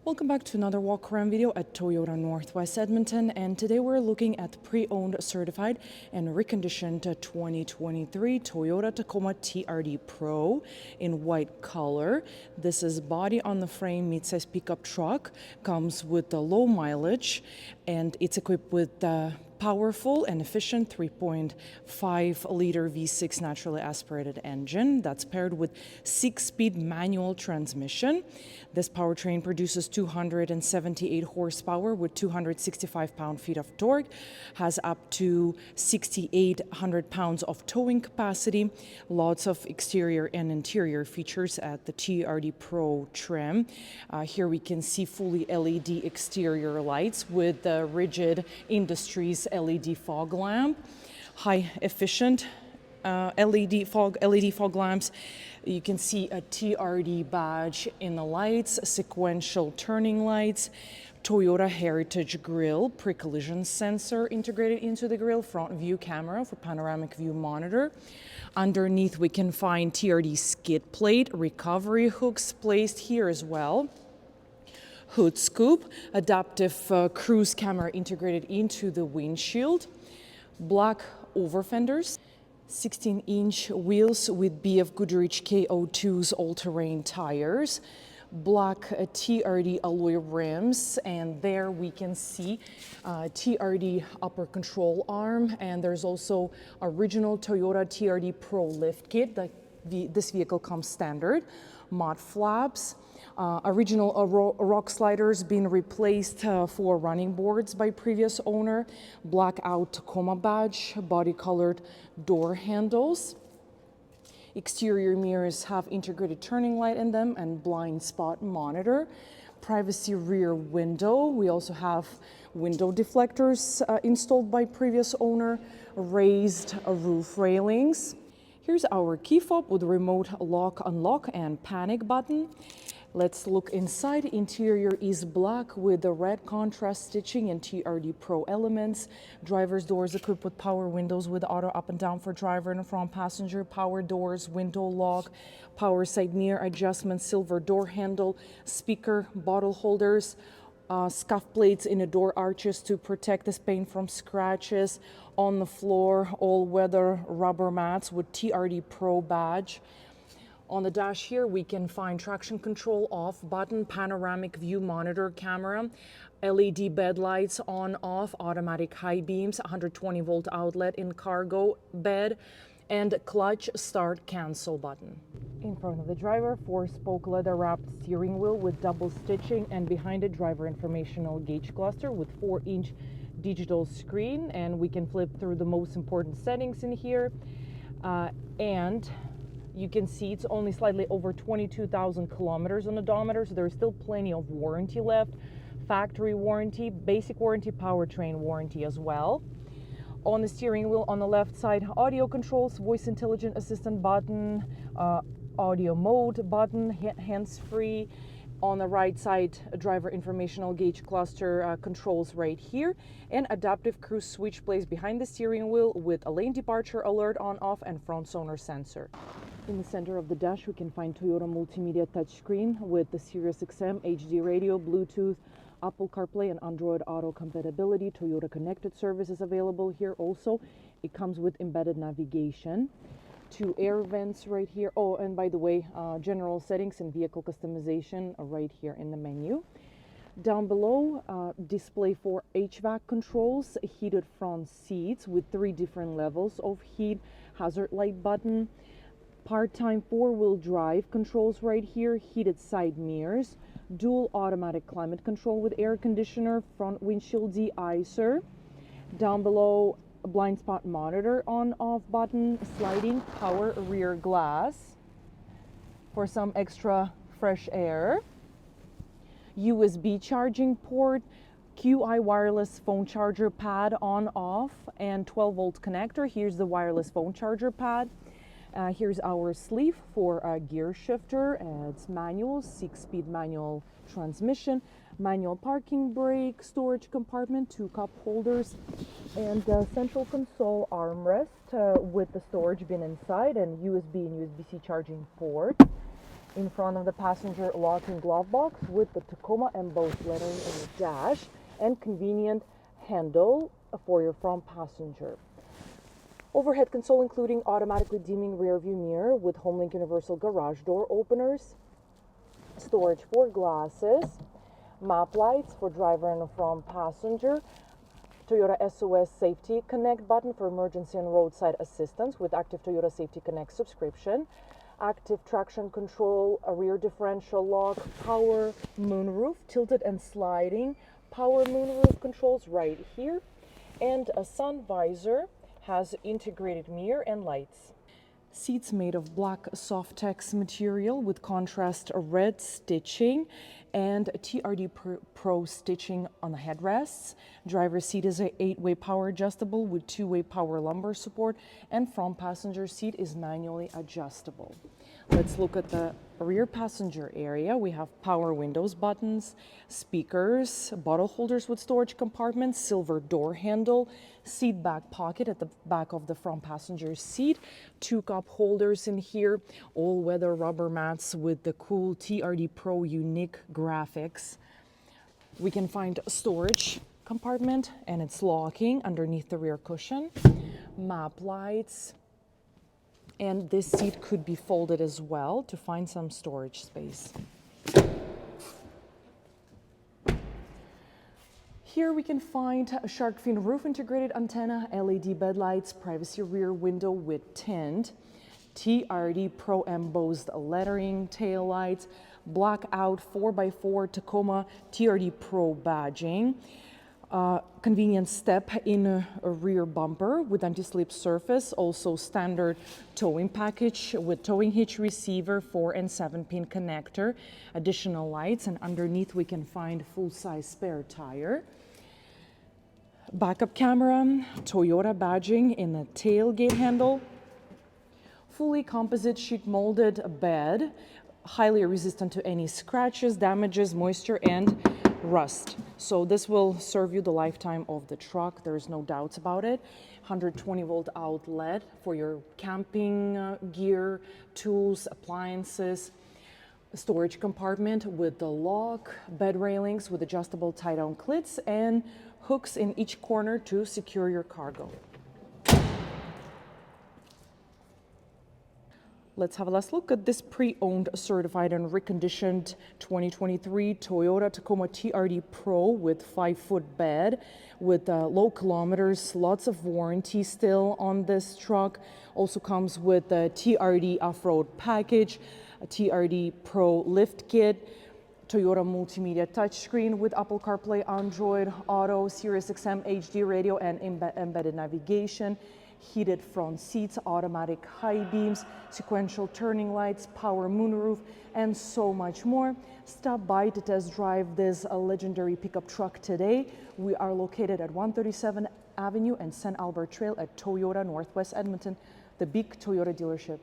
Welcome back to another walk around video at Toyota Northwest Edmonton, and today we're looking at pre-owned, certified and reconditioned 2023 Toyota Tacoma TRD PRO in white color. This is body on the frame mid-size pickup truck, comes with the low mileage, and it's equipped with powerful and efficient 3.5-liter V6 naturally aspirated engine that's paired with 6-speed manual transmission. This powertrain produces 278 horsepower with 265 pound-feet of torque, has up to 6,800 pounds of towing capacity, lots of exterior and interior features at the TRD Pro trim. Here we can see fully LED exterior lights with the rigid Industries LED fog lamp, high efficient LED fog lamps. You can see a TRD badge in the lights, sequential turning lights, Toyota Heritage grille, pre-collision sensor integrated into the grille, front view camera for panoramic view monitor. Underneath we can find TRD skid plate, recovery hooks placed here as well. Hood scoop, adaptive cruise camera integrated into the windshield, black over fenders, 16-inch wheels with BF Goodrich KO2's all-terrain tires, black TRD alloy rims, and there we can see TRD upper control arm, and there's also original Toyota TRD Pro lift kit. This vehicle comes standard, mud flaps, original rock sliders being replaced for running boards by previous owner, blackout Tacoma badge, body colored door handles. Exterior mirrors have integrated turning light in them and blind spot monitor. Privacy rear window. We also have window deflectors installed by previous owner, raised roof railings. Here's our key fob with remote lock, unlock, and panic button. Let's look inside. Interior is black with the red contrast stitching and TRD Pro elements. Driver's doors equipped with power windows with auto up and down for driver and front passenger, power doors, window lock, power side mirror adjustment, silver door handle, speaker, bottle holders, scuff plates in the door arches to protect this paint from scratches. On the floor, all-weather rubber mats with TRD Pro badge. On the dash here, we can find traction control off button, panoramic view monitor camera, LED bed lights on off, automatic high beams, 120 volt outlet in cargo bed, and clutch start cancel button. In front of the driver, 4-spoke leather wrapped steering wheel with double stitching, and behind it, driver informational gauge cluster with 4-inch digital screen, and we can flip through the most important settings in here, and you can see it's only slightly over 22,000 kilometers on the odometer, so there's still plenty of warranty left. Factory warranty, basic warranty, powertrain warranty as well. On the steering wheel on the left side, audio controls, voice intelligent assistant button, audio mode button, hands-free. On the right side, driver informational gauge cluster controls right here, and adaptive cruise switch placed behind the steering wheel with a lane departure alert on off and front sonar sensor. In the center of the dash, we can find Toyota multimedia touchscreen with the Sirius XM, HD radio, Bluetooth, Apple CarPlay, and Android Auto compatibility. Toyota Connected service is available here also. It comes with embedded navigation. 2 air vents right here. Oh, and by the way, general settings and vehicle customization are right here in the menu. Down below, display for HVAC controls, heated front seats with 3 different levels of heat, hazard light button, part-time 4-wheel drive controls right here, heated side mirrors, dual automatic climate control with air conditioner, front windshield de-icer. Down below, blind spot monitor on-off button, sliding power rear glass for some extra fresh air, USB charging port, QI wireless phone charger pad on-off, and 12-volt connector. Here's the wireless phone charger pad. Here's our sleeve for a gear shifter. It's manual, 6-speed manual transmission, manual parking brake, storage compartment, 2 cup holders, and central console armrest with the storage bin inside, and USB and USB-C charging port. In front of the passenger locking glove box with the Tacoma embossed lettering in the dash and convenient handle for your front passenger. Overhead console including automatically dimming rear view mirror with HomeLink universal garage door openers, storage for glasses, map lights for driver and front passenger, Toyota SOS Safety Connect button for emergency and roadside assistance with active Toyota Safety Connect subscription, active traction control, a rear differential lock, power moonroof, tilted and sliding power moonroof controls right here, and a sun visor has integrated mirror and lights. Seats made of black SofTex material with contrast red stitching and TRD Pro stitching on the headrests. Driver's seat is an 8-way power adjustable with 2-way power lumbar support, and front passenger seat is manually adjustable. Let's look at the rear passenger area. We have power windows buttons, speakers, bottle holders with storage compartments, silver door handle, seat back pocket at the back of the front passenger seat, 2 cup holders in here, all-weather rubber mats with the cool TRD Pro unique graphics. We can find a storage compartment and it's locking underneath the rear cushion, map lights, and this seat could be folded as well to find some storage space. Here we can find a shark fin roof integrated antenna, LED bed lights, privacy rear window with tint, TRD Pro embossed lettering, tail lights, blackout 4x4 Tacoma TRD Pro badging, convenient step in a rear bumper with anti-slip surface, also standard towing package with towing hitch receiver, 4 and 7-pin connector, additional lights, and underneath we can find full-size spare tire. Backup camera, Toyota badging in the tailgate handle, fully composite sheet molded bed, highly resistant to any scratches, damages, moisture, and rust. So this will serve you the lifetime of the truck. There's no doubts about it. 120-volt outlet for your camping gear, tools, appliances. Storage compartment with the lock, bed railings with adjustable tie-down clips, and hooks in each corner to secure your cargo. Let's have a last look at this pre-owned, certified, and reconditioned 2023 Toyota Tacoma TRD Pro with 5-foot bed with low kilometers, lots of warranty still on this truck. Also comes with a TRD off-road package, a TRD Pro lift kit, Toyota multimedia touchscreen with Apple CarPlay, Android Auto, Sirius XM HD radio, and embedded navigation, heated front seats, automatic high beams, sequential turning lights, power moonroof, and so much more. Stop by to test drive this legendary pickup truck today. We are located at 137 Avenue and St.Albert Trail at Toyota Northwest Edmonton, the big Toyota dealership.